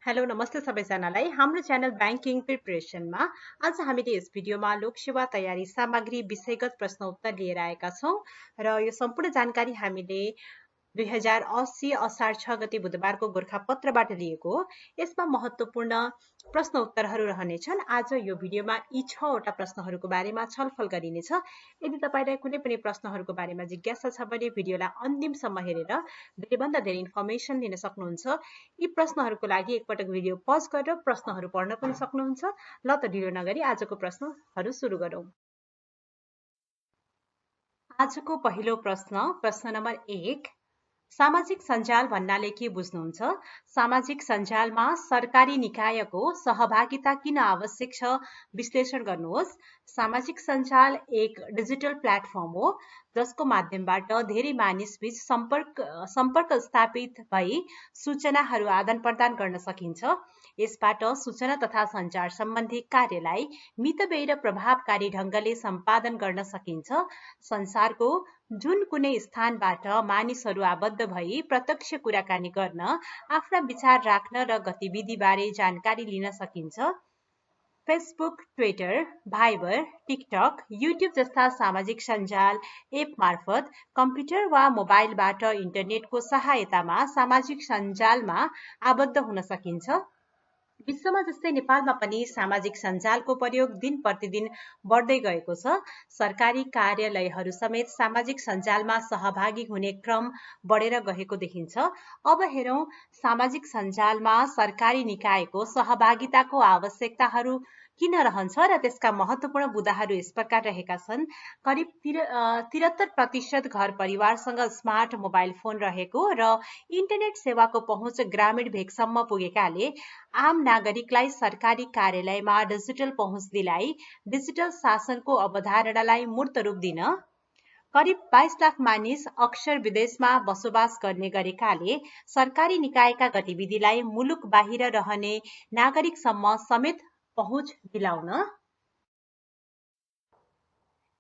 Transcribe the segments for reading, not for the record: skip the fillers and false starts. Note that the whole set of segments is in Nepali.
हेलो नमस्ते सबैजनालाई हाम्रो च्यानल ब्याङ्किङ प्रिपरेसनमा आज हामीले यस भिडियोमा लोकसेवा तयारी सामग्री विषयगत प्रश्न उत्तर लिएर आएका छौं र यो सम्पूर्ण जानकारी हामीले 2080 असार 6 गते बुधबारको गोरखापत्रबाट लिएको हो। यसमा महत्त्वपूर्ण प्रश्न उत्तरहरू रहनेछन्। आज यो भिडियोमा यी 6 वटा प्रश्नहरूको बारेमा छलफल गरिनेछ। यदि तपाईलाई कुनै पनि प्रश्नहरूको बारेमा जिज्ञासा छ भने भिडियोलाई अन्तिमसम्म हेरेर धेरैभन्दा धेरै इन्फर्मेसन लिन सक्नुहुन्छ। यी प्रश्नहरूको लागि एकपटक भिडियो पज गरेर प्रश्नहरू पढ्न पनि सक्नुहुन्छ। ल त ढिलो नगरी आजको प्रश्नहरू सुरु गरौँ। आजको पहिलो प्रश्न नम्बर 1, सामाजिक सञ्जाल भन्नाले के बुझ्नुहुन्छ? सामाजिक सञ्जालमा सरकारी निकायको सहभागिता किन आवश्यक छ? विश्लेषण गर्नुहोस्। सामाजिक सञ्जाल एक डिजिटल प्लेटफर्म हो जसको माध्यमबाट धेरै मानिसबीच सम्पर्क स्थापित भई सूचनाहरू आदान प्रदान गर्न सकिन्छ। यसबाट सूचना तथा सञ्चार सम्बन्धी कार्यलाई मितव्ययी र प्रभावकारी ढङ्गले सम्पादन गर्न सकिन्छ। संसारको जुन कुनै स्थानबाट मानिसहरू आबद्ध भई प्रत्यक्ष कुराकानी गर्न, आफ्ना विचार राख्न र गतिविधिबारे जानकारी लिन सकिन्छ। Facebook, Twitter, Viber, TikTok, YouTube जस्ता सामाजिक सञ्जाल एप मार्फत कम्प्युटर वा मोबाइलबाट इन्टरनेटको सहायतामा सामाजिक सञ्जालमा आबद्ध हुन सकिन्छ। विश्वमा जस्तै नेपालमा पनि सामाजिक सञ्जालको प्रयोग दिन प्रतिदिन बढ्दै गएको छ। सरकारी कार्यालयहरू समेत सामाजिक सञ्जालमा सहभागी हुने क्रम बढेर गएको देखिन्छ। अब हेरौं सामाजिक सञ्जालमा सरकारी निकायको सहभागिताको आवश्यकताहरू किन रहन्छ र त्यसका महत्त्वपूर्ण बुँदाहरू यस प्रकार रहेका छन्। करिब 73% घर परिवारसँग स्मार्ट मोबाइल फोन रहेको र इन्टरनेट सेवाको पहुँच ग्रामीण भेगसम्म पुगेकाले आम नागरिकलाई सरकारी कार्यालयमा डिजिटल पहुँच दिलाई डिजिटल शासनको अवधारणालाई मूर्त रूप दिन करिब 22 लाख मानिस अक्सर विदेशमा बसोबास गर्ने गरेकाले सरकारी निकायका गतिविधिलाई मुलुक बाहिर रहने नागरिकसम्म समेत पहुँच दिलाउन।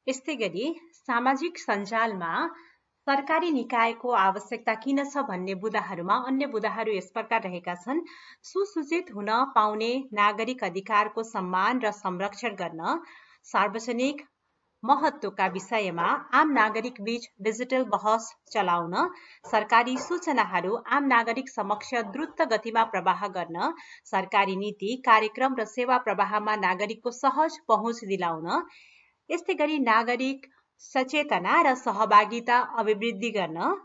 यस्तै गरी सामाजिक सञ्जालमा सरकारी निकायको आवश्यकता किन छ भन्ने बुँदाहरूमा अन्य बुँदाहरू यस प्रकार रहेका छन्। सुसूचित हुन पाउने नागरिक अधिकारको सम्मान र संरक्षण गर्न, सार्वजनिक महत्त्वका विषयमा आम नागरिक बीच डिजिटल बहस चलाउन, सरकारी सूचनाहरू आम नागरिक समक्ष द्रुत गतिमा प्रवाह गर्न, सरकारी नीति, कार्यक्रम र सेवा प्रवाहमा नागरिकको सहज पहुँच दिलाउन, यस्तै गरी नागरिक सचेतना र सहभागिता अभिवृद्धि गर्न,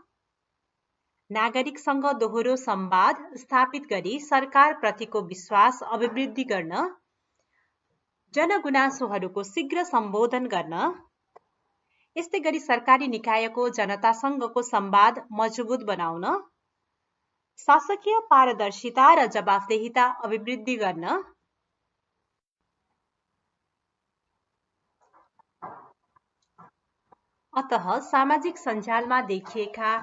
नागरिकसँग दोहोरो संवाद स्थापित गरी सरकारप्रतिको विश्वास अभिवृद्धि गर्न, जनगुनासोहरूको शीघ्र सम्बोधन गर्न, यस्तै गरी सरकारी निकायको जनतासँगको संवाद मजबुत बनाउन, शासकीय पारदर्शिता र जवाफदेहिता अभिवृद्धि गर्न, अतः सामाजिक सञ्जालमा देखिएका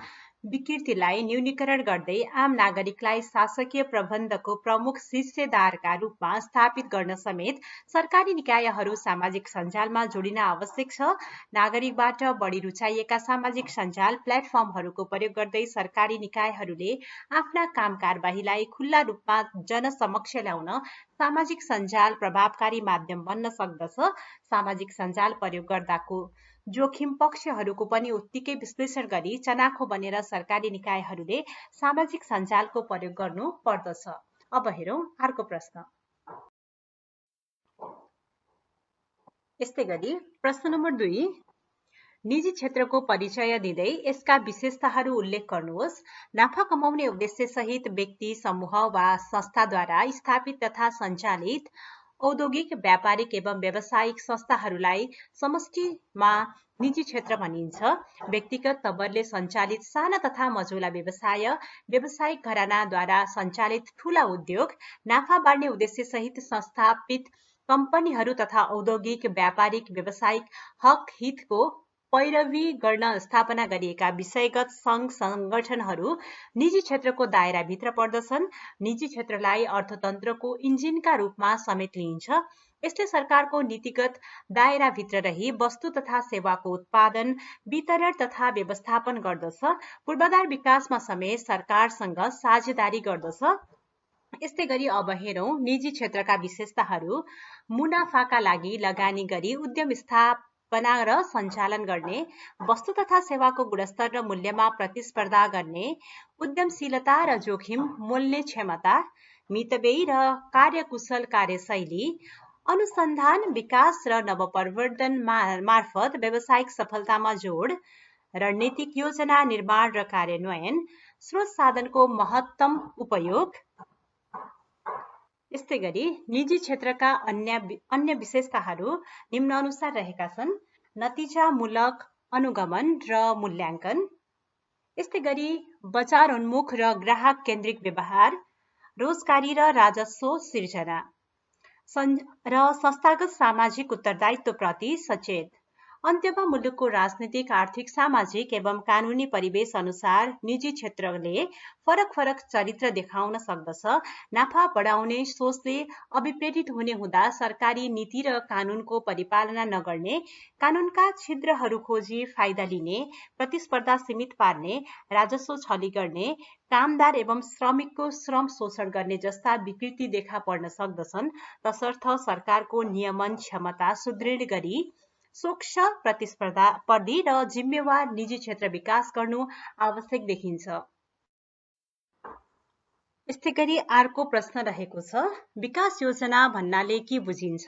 विकृतिलाई न्यूनीकरण गर्दै आम नागरिकलाई शासकीय प्रबन्धको प्रमुख हिस्सेदारका रूपमा स्थापित गर्न समेत सरकारी निकायहरू सामाजिक सञ्जालमा जोडिन आवश्यक छ। नागरिकबाट बढी रुचाइएका सामाजिक सञ्जाल प्लेटफर्महरूको प्रयोग गर्दै सरकारी निकायहरूले आफ्ना कामकारबाहीलाई खुल्ला रूपमा जनसमक्ष ल्याउन सामाजिक सञ्जाल प्रभावकारी माध्यम बन्न सक्दछ। सामाजिक सञ्जाल प्रयोग गर्दाको जोखिम पक्षहरूको पनि उत्तिकै विश्लेषण गरी चनाखो बनेर सरकारी निकायहरूले सामाजिक सञ्जालको प्रयोग गर्नु पर्दछ। अब हेरौं अर्को प्रश्न। यस्तै गरी प्रश्न नम्बर 2, निजी क्षेत्रको परिचय दिँदै यसका विशेषताहरू उल्लेख गर्नुहोस्। नाफा कमाउने उद्देश्य सहित व्यक्ति, समूह वा संस्थाद्वारा स्थापित तथा सञ्चालित औद्योगिक, व्यापारिक एवं व्यावसायिक संस्थाहरूलाई समष्टिमा निजी क्षेत्र भनिन्छ। व्यक्तिगत तवरले सञ्चालित साना तथा मझौला व्यवसाय, व्यावसायिक घरानाद्वारा सञ्चालित ठूला उद्योग, नाफा बाँड्ने उद्देश्य सहित संस्थापित कम्पनीहरू तथा औद्योगिक, व्यापारिक, व्यावसायिक हक हितको पैरवी गर्न स्थापना गरिएका विषयगत सङ्घ संगठनहरू निजी क्षेत्रको दायराभित्र पर्दछन्। निजी क्षेत्रलाई अर्थतन्त्रको इन्जिनका रूपमा समेत लिइन्छ। यसले सरकारको नीतिगत दायराभित्र रही वस्तु तथा सेवाको उत्पादन, वितरण तथा व्यवस्थापन गर्दछ। पूर्वाधार विकासमा समेत सरकारसँग साझेदारी गर्दछ। यस्तै गरी अब हेरौं निजी क्षेत्रका विशेषताहरू। मुनाफाका लागि लगानी गरी उद्यम स्थापना र सञ्चालन गर्ने, वस्तु तथा सेवाको गुणस्तर र मूल्यमा प्रतिस्पर्धा गर्ने, उद्यमशीलता र जोखिम मोल्ने क्षमता, मितव्ययी र कार्यकुशल कार्यशैली, अनुसन्धान विकास र नवप्रवर्धन मार्फत व्यावसायिक सफलतामा जोड, रणनीतिक योजना निर्माण र कार्यान्वयन, स्रोत साधनको महत्तम उपयोग। यस्तै गरी निजी क्षेत्रका अन्य विशेषताहरू निम्नानुसार रहेका छन्। नतिजामूलक अनुगमन र मूल्याङ्कन, यस्तै गरी बजारोन्मुख र ग्राहक केन्द्रित व्यवहार, रोजगारी र राजस्व सिर्जना र संस्थागत सामाजिक उत्तरदायित्वप्रति सचेत। अन्त्यमा मुलुकको राजनीतिक, आर्थिक, सामाजिक एवं कानुनी परिवेश अनुसार निजी क्षेत्रले फरक चरित्र देखाउन सक्दछ। नाफा बढाउने सोचले अभिप्रेरित हुने हुँदा सरकारी नीति र कानुनको परिपालना नगर्ने, कानुनका छिद्रहरू खोजी फाइदा लिने, प्रतिस्पर्धा सीमित पार्ने, राजस्व छली गर्ने, कामदार एवं श्रमिकको श्रम शोषण गर्ने जस्ता विकृति देखा पर्न सक्दछन्। तसर्थ सरकारको नियमन क्षमता सुदृढ गरी स्वच्छ, प्रतिस्पर्धी र जिम्मेवार निजी क्षेत्र विकास गर्नु आवश्यक देखिन्छ। यस्तै गरी अर्को प्रश्न रहेको छ, विकास योजना भन्नाले के बुझिन्छ?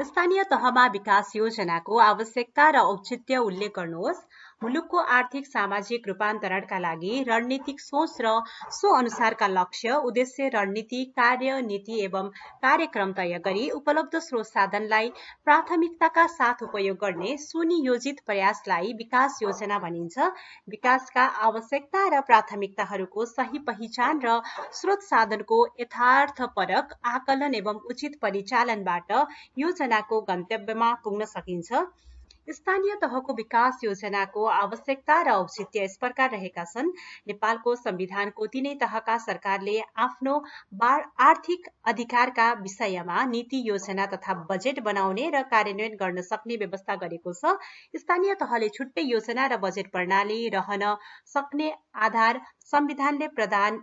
स्थानीय तहमा विकास योजनाको आवश्यकता र औचित्य उल्लेख गर्नुहोस्। मुलुकको आर्थिक सामाजिक रूपान्तरणका लागि रणनीतिक सोच र सो अनुसारका लक्ष्य, उद्देश्य, रणनीति, कार्यनीति एवं कार्यक्रम तय गरी उपलब्ध स्रोत साधनलाई प्राथमिकताका साथ उपयोग गर्ने सुनियोजित प्रयासलाई विकास योजना भनिन्छ। विकासका आवश्यकता र प्राथमिकताहरूको सही पहिचान र स्रोत साधनको यथार्थपरक आकलन एवं उचित परिचालनबाट योजनाको गन्तव्यमा पुग्न सकिन्छ। स्थानीय तहको विकास योजनाको आवश्यकता र औचित्य यस प्रकार रहेका छन्। नेपालको संविधानको तीनै तहका सरकारले आफ्नो आर्थिक अधिकारका विषयमा नीति, योजना तथा बजेट बनाउने र कार्यान्वयन गर्न सक्ने व्यवस्था गरेको छ। स्थानीय तहले छुट्टै योजना र बजेट प्रणाली रहन सक्ने आधार संविधानले प्रदान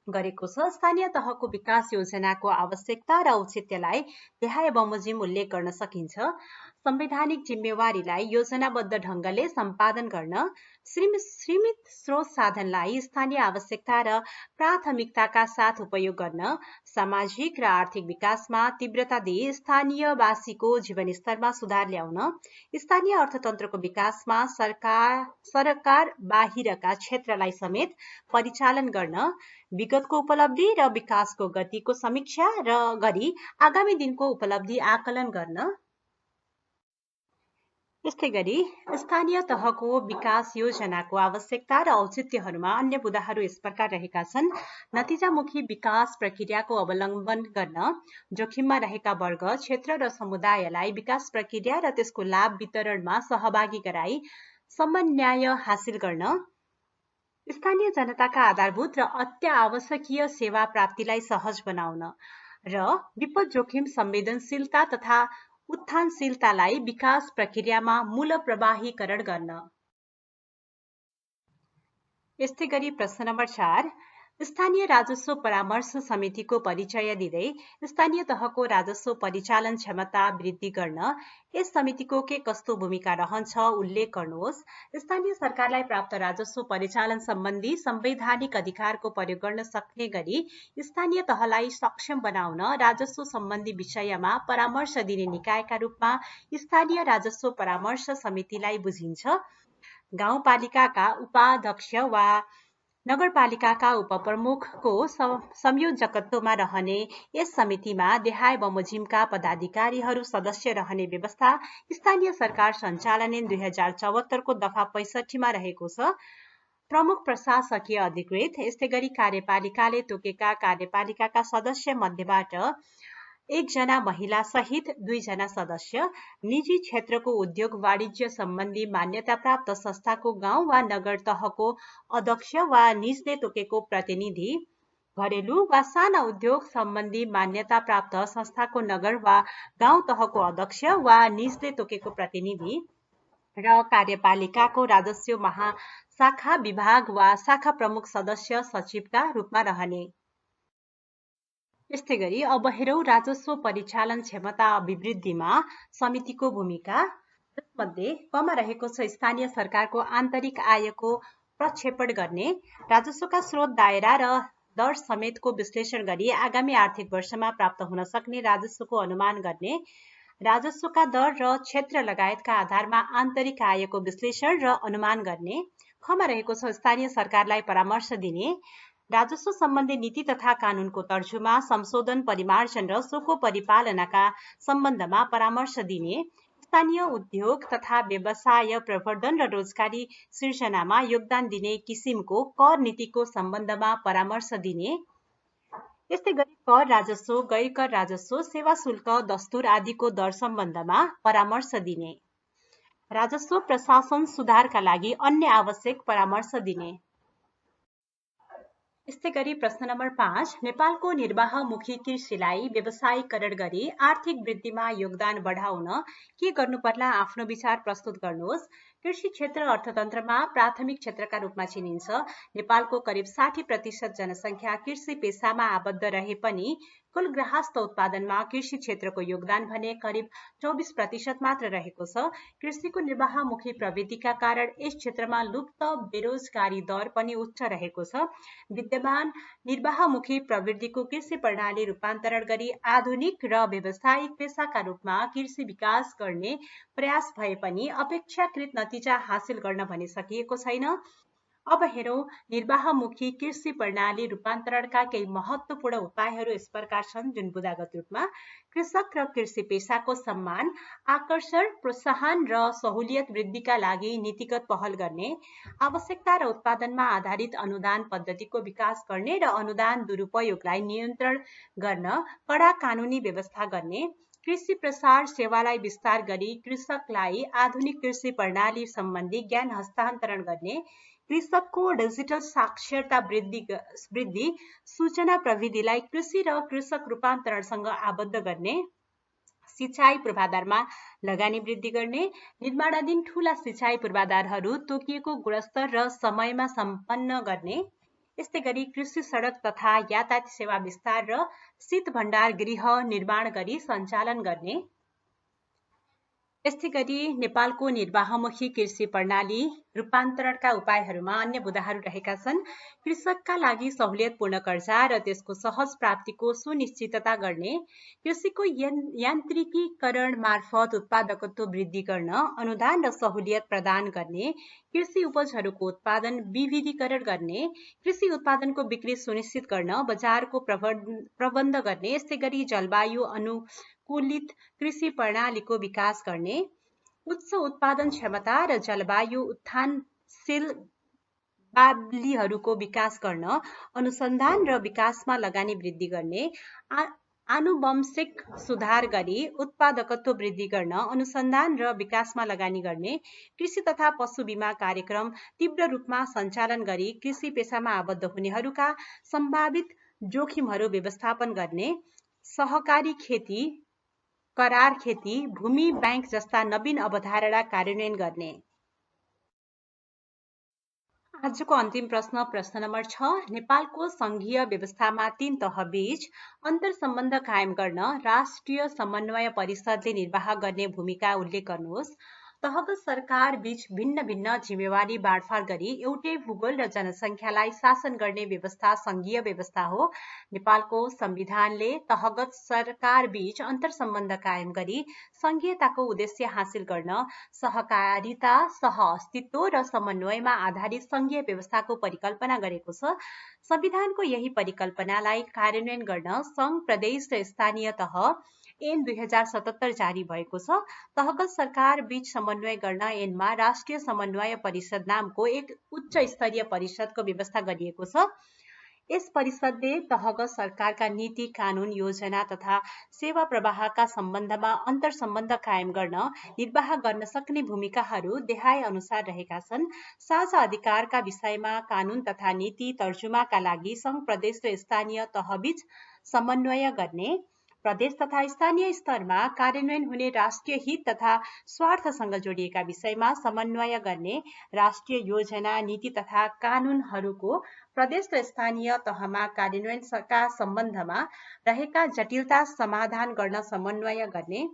गरेको छ। स्थानीय तहको विकास योजनाको आवश्यकता र औचित्यलाई देहाय बमोजिम उल्लेख गर्न सकिन्छ। संवैधानिक जिम्मेवारीलाई योजनाबद्ध ढंगले सम्पादन गर्न, सीमित स्रोत साधनलाई स्थानीय आवश्यकता र प्राथमिकताका साथ उपयोग गर्न, सामाजिक र आर्थिक विकासमा तीव्रता दिई स्थानीयवासीको जीवनस्तरमा सुधार ल्याउन, स्थानीय अर्थतन्त्रको विकासमा सरकार बाहिरका क्षेत्रलाई समेत परिचालन गर्न, विगतको उपलब्धि र विकासको गतिको समीक्षा गरी आगामी दिनको उपलब्धि आकलन गर्न। यस्तै गरी स्थानीय तहको विकास योजनाको आवश्यकता र औचित्यहरूमा अन्य बुदाहरू यस प्रकार रहेका छन्। नतिजामुखी विकास प्रक्रियाको अवलम्बन गर्न, जोखिममा रहेका वर्ग, क्षेत्र र समुदायलाई विकास प्रक्रिया र त्यसको लाभ वितरणमा सहभागी गराई समन्वय हासिल गर्न, स्थानीय जनताका आधारभूत र अत्यावश्यकीय सेवा प्राप्तिलाई सहज बनाउन र विपद जोखिम संवेदनशीलता तथा उत्थानशीलतालाई विकास प्रक्रियामा मूल प्रवाहीकरण गर्न। यस्तै गरी प्रश्न नम्बर 4, स्थानीय राजस्व परामर्श समितिको परिचय दिँदै स्थानीय तहको राजस्व परिचालन क्षमता वृद्धि गर्न यस समितिको के कस्तो भूमिका रहन्छ उल्लेख गर्नुहोस्। स्थानीय सरकारलाई प्राप्त राजस्व परिचालन सम्बन्धी संवैधानिक अधिकारको प्रयोग गर्न सक्ने गरी स्थानीय तहलाई सक्षम बनाउन राजस्व सम्बन्धी विषयमा परामर्श दिने निकायका रूपमा स्थानीय राजस्व परामर्श समितिलाई बुझिन्छ। गाउँपालिकाका उपाध्यक्ष वा नगरपालिकाका उपप्रमुखको संयोजकत्वमा रहने यस समितिमा देहाय बमोजिमका पदाधिकारीहरू सदस्य रहने व्यवस्था स्थानीय सरकार सञ्चालन ऐन 2074 को दफा 65 मा रहेको छ। प्रमुख प्रशासकीय अधिकृत, यस्तै गरी कार्यपालिकाले तोकेका कार्यपालिकाका सदस्य मध्येबाट 1 जना महिला सहित 2 जना सदस्य, निजी क्षेत्रको उद्योग वाणिज्य सम्बन्धी मान्यता प्राप्त संस्थाको गाउँ वा नगर तहको अध्यक्ष वा निजले तोकेको प्रतिनिधि, घरेलु वा साना उद्योग सम्बन्धी मान्यता प्राप्त संस्थाको नगर वा गाउँ तहको अध्यक्ष वा निजले तोकेको प्रतिनिधि र कार्यपालिकाको राजस्व महाशाखा विभाग वा शाखा प्रमुख सदस्य सचिवका रूपमा रहने। यस्तै गरी अब हेरौँ राजस्व परिचालन क्षमता अभिवृद्धिमा समितिको भूमिका। जसमध्ये कमा रहेको छ स्थानीय सरकारको आन्तरिक आयको प्रक्षेपण गर्ने, राजस्वका स्रोत, दायरा र दर समेतको विश्लेषण गरी आगामी आर्थिक वर्षमा प्राप्त हुन सक्ने राजस्वको अनुमान गर्ने, राजस्वका दर र क्षेत्र लगायतका आधारमा आन्तरिक आयको विश्लेषण र अनुमान गर्ने, खमा रहेको छ स्थानीय सरकारलाई परामर्श दिने, राजस्व सम्बन्धी नीति तथा कानूनको तर्जुमा, संशोधन, परिमार्जन र सोको परिपालनका सम्बन्धमा परामर्श दिने, स्थानीय उद्योग तथा व्यवसाय प्रवर्धन र रोजगारी सिर्जनामा योगदान दिने किसिमको कर नीतिको सम्बन्धमा परामर्श दिने, यस्तै गरी कर राजस्व, गैर कर राजस्व, सेवा शुल्क, दस्तुर आदिको दर सम्बन्धमा परामर्श दिने, राजस्व प्रशासन सुधारका लागि अन्य आवश्यक परामर्श दिने। यस्तै गरी प्रश्न नम्बर 5, नेपालको निर्वाहमुखी कृषिलाई व्यवसायीकरण गरी आर्थिक वृद्धिमा योगदान बढाउन के गर्नुपर्ला? आफ्नो विचार प्रस्तुत गर्नुहोस्। कृषि क्षेत्र अर्थतन्त्रमा प्राथमिक क्षेत्रका रूपमा चिनिन्छ। नेपालको करिब 60% जनसङ्ख्या कृषि पेसामा आबद्ध रहे पनि कुल गृहस्थ उत्पादनमा कृषि क्षेत्रको योगदान भने करिब 24% मात्र रहेको छ। कृषिको निर्वाहमुखी प्रवृत्तिका कारण यस क्षेत्रमा लुप्त बेरोजगारी दर पनि उच्च रहेको छ। विद्यमान निर्वाहमुखी प्रवृत्तिको कृषि प्रणाली रूपान्तरण गरी आधुनिक र व्यावसायिक पेसाका रूपमा कृषि विकास गर्ने प्रयास भए पनि अपेक्षाकृत नतिजा हासिल गर्न भने सकिएको छैन। अब हेरौँ निर्वाहमुखी कृषि प्रणाली रूपान्तरणका केही महत्त्वपूर्ण उपायहरू यस प्रकार छन्, जुन बुदागत रूपमा कृषक र कृषि पेसाको सम्मान, आकर्षण, प्रोत्साहन र सहुलियत वृद्धिका लागि नीतिगत पहल गर्ने, आवश्यकता र उत्पादनमा आधारित अनुदान पद्धतिको विकास गर्ने र अनुदान दुरुपयोगलाई नियन्त्रण गर्न कडा कानुनी व्यवस्था गर्ने, कृषि प्रसार सेवालाई विस्तार गरी कृषकलाई आधुनिक कृषि प्रणाली सम्बन्धी ज्ञान हस्तान्तरण गर्ने, कृषकको डिजिटल साक्षरता वृद्धि, सूचना प्रविधिलाई कृषि र कृषक रूपान्तरणसँग आबद्ध गर्ने, सिंचाई पूर्वाधारमा लगानी वृद्धि गर्ने, निर्माणाधीन ठूला सिंचाई पूर्वाधारहरू तोकिएको गुणस्तर र समयमा सम्पन्न गर्ने, यस्तै गरी कृषि सडक तथा यातायात सेवा विस्तार र शीत भण्डार गृह निर्माण गरी सञ्चालन गर्ने, यस्तै गरी नेपालको निर्वाहमुखी कृषि प्रणाली रूपान्तरणका उपायहरूमा अन्य बुदाहरू रहेका छन्। कृषकका लागि सहुलियतपूर्ण कर्जा र त्यसको सहज प्राप्तिको सुनिश्चितता गर्ने, कृषिको यान्त्रिकीकरण मार्फत उत्पादकत्व वृद्धि गर्न अनुदान र सहुलियत प्रदान गर्ने, कृषि उपजहरूको उत्पादन विविधीकरण गर्ने, कृषि उत्पादनको बिक्री सुनिश्चित गर्न बजारको प्रबन्ध गर्ने, यस्तै गरी जलवायु अनुकूलित कृषि प्रणालीको विकास गर्ने, उच्च उत्पादन क्षमता र जलवायु उत्थानशील बालीहरूको विकास गर्न अनुसन्धान र विकासमा लगानी वृद्धि गर्ने, आनुवंशिक सुधार गरी उत्पादकत्व वृद्धि गर्न अनुसन्धान र विकासमा लगानी गर्ने, कृषि तथा पशु बीमा कार्यक्रम तीव्र रूपमा सञ्चालन गरी कृषि पेसामा आबद्ध हुनेहरूका सम्भावित जोखिमहरू व्यवस्थापन गर्ने, सहकारी खेती, करार खेती, भूमि बैंक जस्ता नवीन अवधारणा कार्यान्वयन गर्ने। आजको अन्तिम प्रश्न नम्बर 6, नेपालको संघीय व्यवस्थामा 3 तह बीच अन्तर्सम्बन्ध कायम गर्न राष्ट्रिय समन्वय परिषदले निर्वाह गर्ने भूमिका उल्लेख गर्नुहोस्। तहगत सरकार बीच भिन्न भिन्न जिम्मेवारी बाँडफाँड गरी एउटै भूगोल र जनसङ्ख्यालाई शासन गर्ने व्यवस्था संघीय व्यवस्था हो। नेपालको संविधानले तहगत सरकार बीच अन्तर्सम्बन्ध कायम गरी संघीयताको उद्देश्य हासिल गर्न सहकारिता, सह-अस्तित्व र समन्वयमा आधारित संघीय व्यवस्थाको परिकल्पना गरेको छ। संविधानको यही परिकल्पनालाई कार्यान्वयन गर्न संघ, प्रदेश र स्थानीय तह ऐन 2077 जारी भएको छ। तहगत सरकार बीच समन्वय गर्न ऐनमा राष्ट्रिय समन्वय परिषद नामको एक उच्च स्तरीय परिषदको व्यवस्था गरिएको छ। यस परिषदले तहगत सरकारका नीति, कानून, योजना तथा सेवा प्रवाहका सम्बन्धमा अन्तर्सम्बन्ध कायम गर्न निर्वाह गर्न सक्ने भूमिकाहरू देहाय अनुसार रहेका छन्। साझा अधिकारका विषयमा कानून तथा नीति तर्जुमाका लागि संघ, प्रदेश र स्थानीय तहबीच समन्वय गर्ने, प्रदेश तथा स्थानीय स्तरमा कार्यान्वयन हुने राष्ट्रिय हित तथा स्वार्थसँग जोडिएका विषयमा समन्वय गर्ने राष्ट्रिय योजना, नीति तथा कानूनहरूको प्रदेश र स्थानीय तहमा कार्यान्वयनका सम्बन्धमा रहेका जटिलता समाधान गर्न समन्वय गर्ने,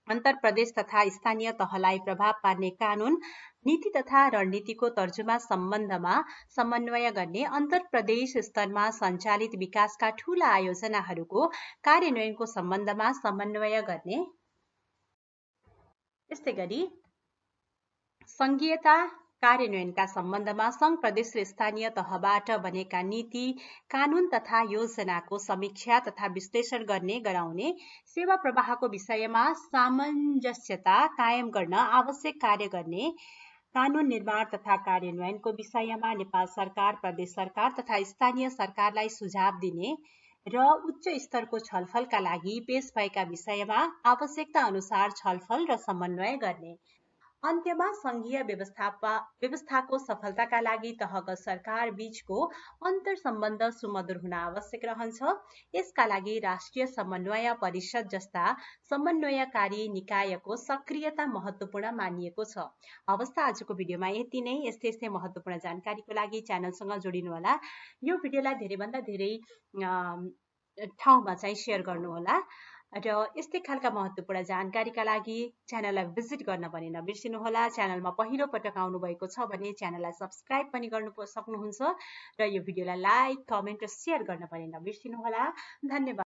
अन्तर प्रदेश तथा स्थानीय तहलाई प्रभाव पार्ने कानून, नीति तथा रणनीतिको तर्जुमा सम्बन्धमा समन्वय गर्ने, अन्तर प्रदेश स्तरमा सञ्चालित विकासका ठूला आयोजनाहरूको कार्यान्वयनको सम्बन्धमा समन्वय गर्ने। त्यस्तै गरी संघीयता कार्यान्वयनका सम्बन्धमा संघ, प्रदेश र स्थानीय तहबाट बनेका नीति, कानून तथा योजनाको समीक्षा तथा विश्लेषण गर्ने, गराउने, सेवा प्रवाहको विषयमा सामञ्जस्यता कायम गर्न आवश्यक कार्य गर्ने, कानून निर्माण तथा कार्यान्वयनको विषयमा नेपाल सरकार, प्रदेश सरकार तथा स्थानीय सरकारलाई सुझाव दिने र उच्च स्तरको छलफलका लागि पेश भएका विषयमा आवश्यकता अनुसार छलफल र समन्वय गर्ने। अन्त्यमा संघीय व्यवस्थाको सफलताका लागि तहगत सरकार बीचको अन्तर सम्बन्ध सुमधुर हुन आवश्यक रहन्छ। यसका लागि राष्ट्रिय समन्वय परिषद जस्ता समन्वयकारी निकायको सक्रियता महत्त्वपूर्ण मानिएको छ। अवस्था आजको भिडियोमा यति नै। यस्तै महत्त्वपूर्ण जानकारीको लागि च्यानलसँग जोडिनुहोला। यो भिडियोलाई धेरैभन्दा धेरै ठाउँमा चाहिँ सेयर गर्नुहोला र यस्तै खालका महत्त्वपूर्ण जानकारीका लागि च्यानललाई भिजिट गर्न पनि नबिर्सिनुहोला। च्यानलमा पहिलो पटक आउनुभएको छ भने च्यानललाई सब्स्क्राइब पनि गर्न सक्नुहुन्छ र यो भिडियोलाई लाइक, कमेन्ट र सेयर गर्न पनि नबिर्सिनुहोला। धन्यवाद।